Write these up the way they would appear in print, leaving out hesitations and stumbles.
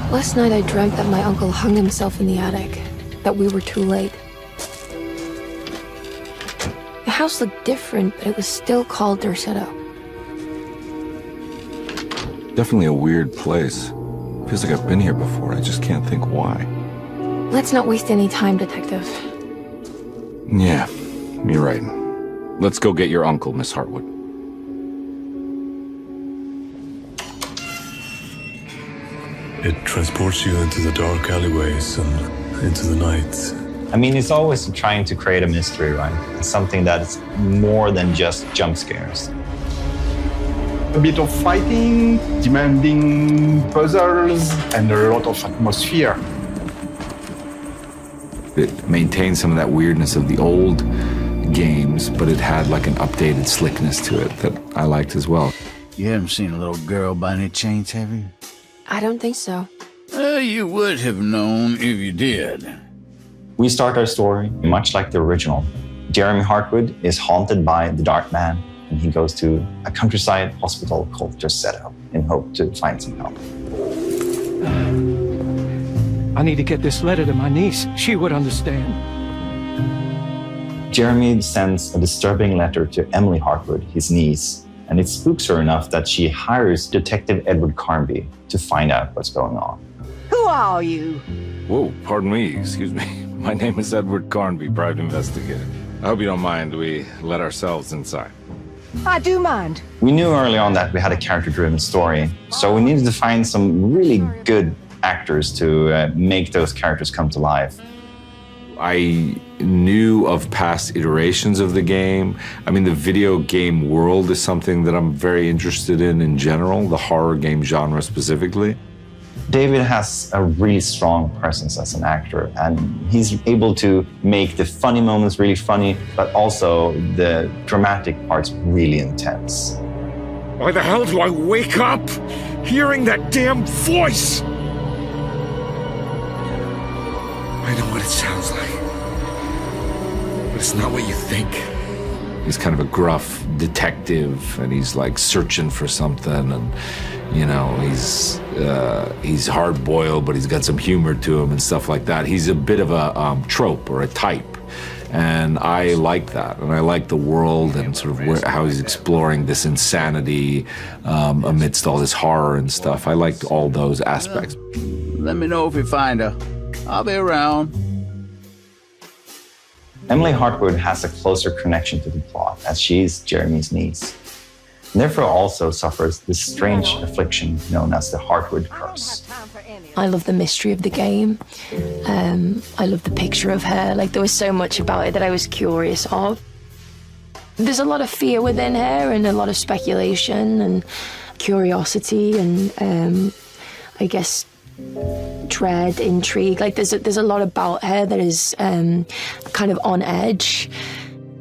Last night I dreamt that my uncle hung himself in the attic, that we were too late. The house looked different, but it was still called Derceto. Definitely a weird place. Feels like I've been here before, I just can't think why. Let's not waste any time, Detective. Yeah, you're right. Let's go get your uncle, Miss Hartwood. It transports you into the dark alleyways and into the night. I mean, it's always trying to create a mystery, right? It's something that's more than just jump scares. A bit of fighting, demanding puzzles, and a lot of atmosphere. It maintained some of that weirdness of the old games, but it had like an updated slickness to it that I liked as well. You haven't seen a little girl by any chance, have you? I don't think so. You would have known if you did. We start our story much like the original. Jeremy Hartwood is haunted by the Dark Man, and he goes to a countryside hospital called Derceto in hope to find some help. I need to get this letter to my niece. She would understand. Jeremy sends a disturbing letter to Emily Hartwood, his niece, and it spooks her enough that she hires Detective Edward Carnby to find out what's going on. Who are you? Whoa, pardon me, excuse me. My name is Edward Carnby, private investigator. I hope you don't mind we let ourselves inside. I do mind. We knew early on that we had a character-driven story, so we needed to find some really good actors to make those characters come to life. I knew of past iterations of the game. I mean, the video game world is something that I'm very interested in general, the horror game genre specifically. David has a really strong presence as an actor, and he's able to make the funny moments really funny, but also the dramatic parts really intense. Why the hell do I wake up hearing that damn voice? I know what it sounds like, but it's not what you think. He's kind of a gruff detective, and he's like searching for something, and you know, he's hard-boiled, but he's got some humor to him and stuff like that. He's a bit of a trope or a type, and I like that, and I like the world and sort of how he's exploring this insanity amidst all this horror and stuff. I liked all those aspects. Let me know if you find her. I'll be around. Emily Hartwood has a closer connection to the plot, as she is Jeremy's niece, and therefore also suffers this strange affliction known as the Hartwood curse. I love the mystery of the game. I love the picture of her. Like, there was so much about it that I was curious of. There's a lot of fear within her and a lot of speculation and curiosity and I guess dread, intrigue. Like, there's a lot about her that is kind of on edge.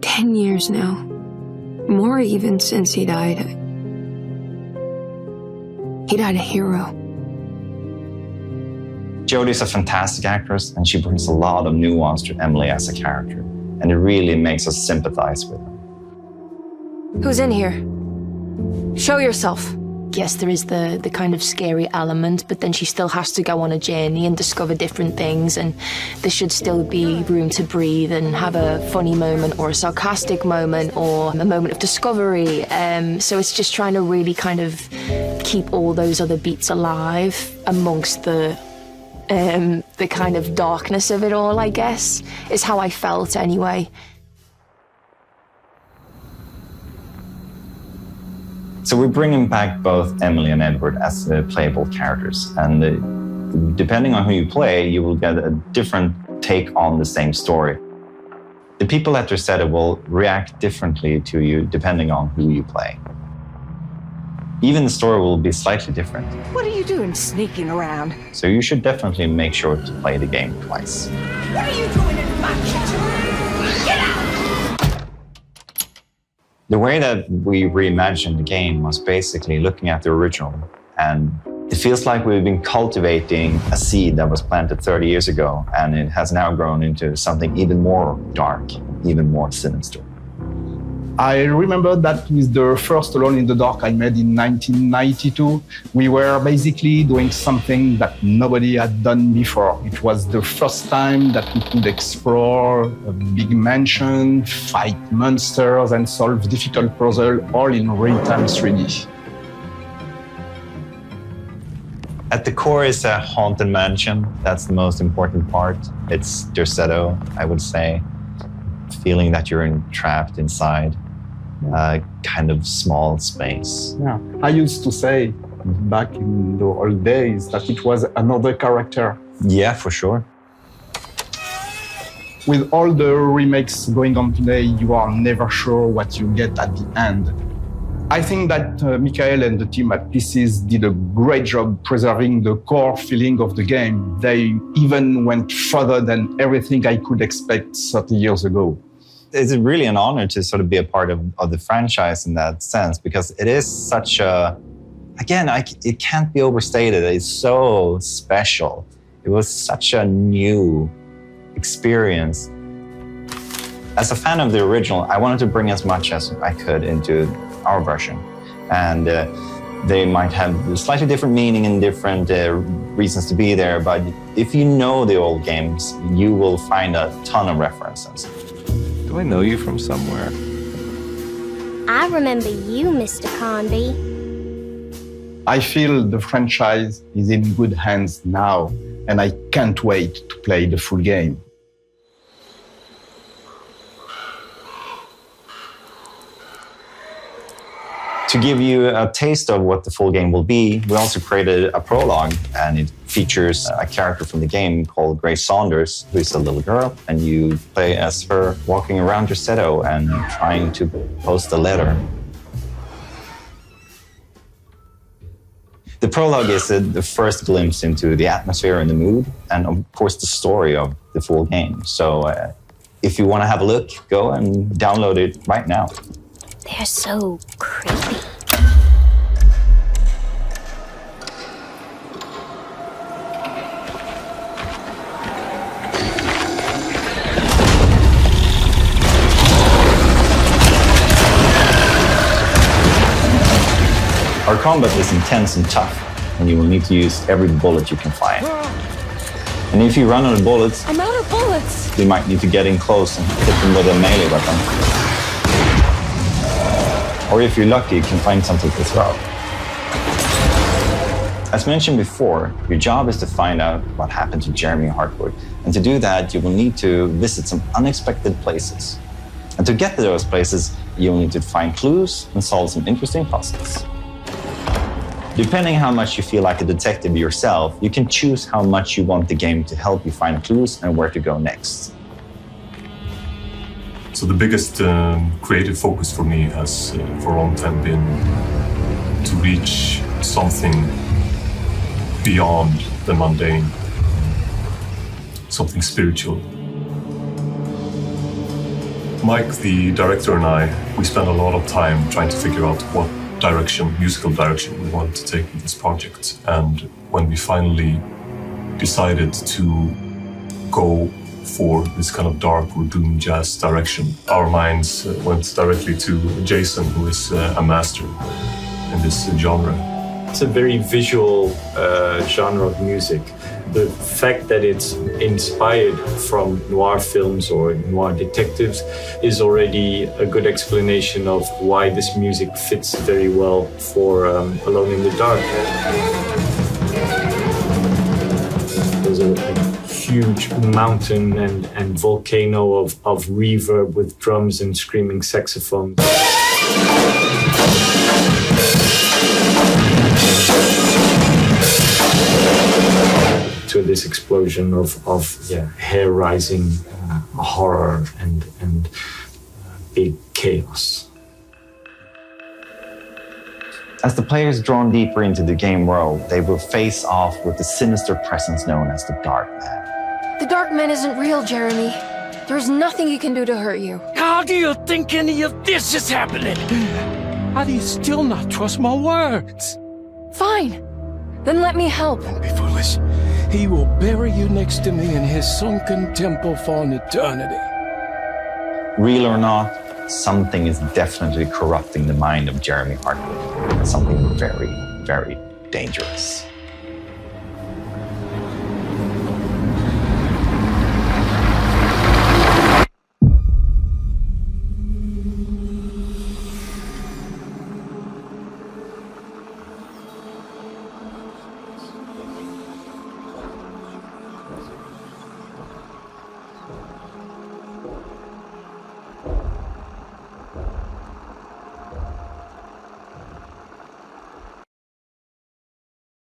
10 years now. More even since he died. He died a hero. Jodie's a fantastic actress, and she brings a lot of nuance to Emily as a character, and it really makes us sympathize with her. Who's in here? Show yourself. Yes, there is the kind of scary element, but then she still has to go on a journey and discover different things, and there should still be room to breathe and have a funny moment or a sarcastic moment or a moment of discovery. So it's just trying to really kind of keep all those other beats alive amongst the kind of darkness of it all, I guess, is how I felt anyway. So we're bringing back both Emily and Edward as playable characters, and depending on who you play, you will get a different take on the same story. The people at Derceto will react differently to you depending on who you play. Even the story will be slightly different. What are you doing sneaking around? So you should definitely make sure to play the game twice. What are you doing in my kitchen? Get out! The way that we reimagined the game was basically looking at the original, and it feels like we've been cultivating a seed that was planted 30 years ago, and it has now grown into something even more dark, even more sinister. I remember that with the first Alone in the Dark I made in 1992, we were basically doing something that nobody had done before. It was the first time that we could explore a big mansion, fight monsters, and solve difficult puzzles all in real-time 3D. At the core is a haunted mansion. That's the most important part. It's Derceto, I would say. Feeling that you're trapped inside a kind of small space. Yeah. I used to say back in the old days that it was another character. Yeah, for sure. With all the remakes going on today, you are never sure what you get at the end. I think that Michael and the team at Pieces did a great job preserving the core feeling of the game. They even went further than everything I could expect 30 years ago. It's really an honor to sort of be a part of the franchise in that sense, because it is such a, again, it can't be overstated. It's so special. It was such a new experience. As a fan of the original, I wanted to bring as much as I could into our version. And they might have a slightly different meaning and different reasons to be there, but if you know the old games, you will find a ton of references. Do I know you from somewhere? I remember you, Mr. Carnby. I feel the franchise is in good hands now, and I can't wait to play the full game. To give you a taste of what the full game will be, we also created a prologue, and it features a character from the game called Grace Saunders, who is a little girl, and you play as her walking around Derceto and trying to post a letter. The prologue is the first glimpse into the atmosphere and the mood, and of course the story of the full game. So if you want to have a look, go and download it right now. They're so creepy. Our combat is intense and tough, and you will need to use every bullet you can find. And if you run out of bullets, I'm out of bullets. You might need to get in close and hit them with a melee weapon. Or if you're lucky, you can find something to throw. As mentioned before, your job is to find out what happened to Jeremy Hartwood. And to do that, you will need to visit some unexpected places. And to get to those places, you'll need to find clues and solve some interesting puzzles. Depending how much you feel like a detective yourself, you can choose how much you want the game to help you find clues and where to go next. So the biggest creative focus for me has for a long time been to reach something beyond the mundane, something spiritual. Mike, the director, and I, we spent a lot of time trying to figure out what musical direction we wanted to take with this project. And when we finally decided to go for this kind of dark or doom jazz direction, our minds went directly to Jason, who is a master in this genre. It's a very visual genre of music. The fact that it's inspired from noir films or noir detectives is already a good explanation of why this music fits very well for Alone in the Dark. There's a huge mountain and volcano of reverb with drums and screaming saxophones. to this explosion of hair rising horror and big chaos. As the players drawn deeper into the game world, they will face off with the sinister presence known as the Dark Man. The Dark Man isn't real, Jeremy. There's nothing he can do to hurt you. How do you think any of this is happening? How do you still not trust my words? Fine. Then let me help. Don't be foolish. He will bury you next to me in his sunken temple for an eternity. Real or not, something is definitely corrupting the mind of Jeremy Hartwood. Something very, very dangerous.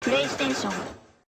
PlayStation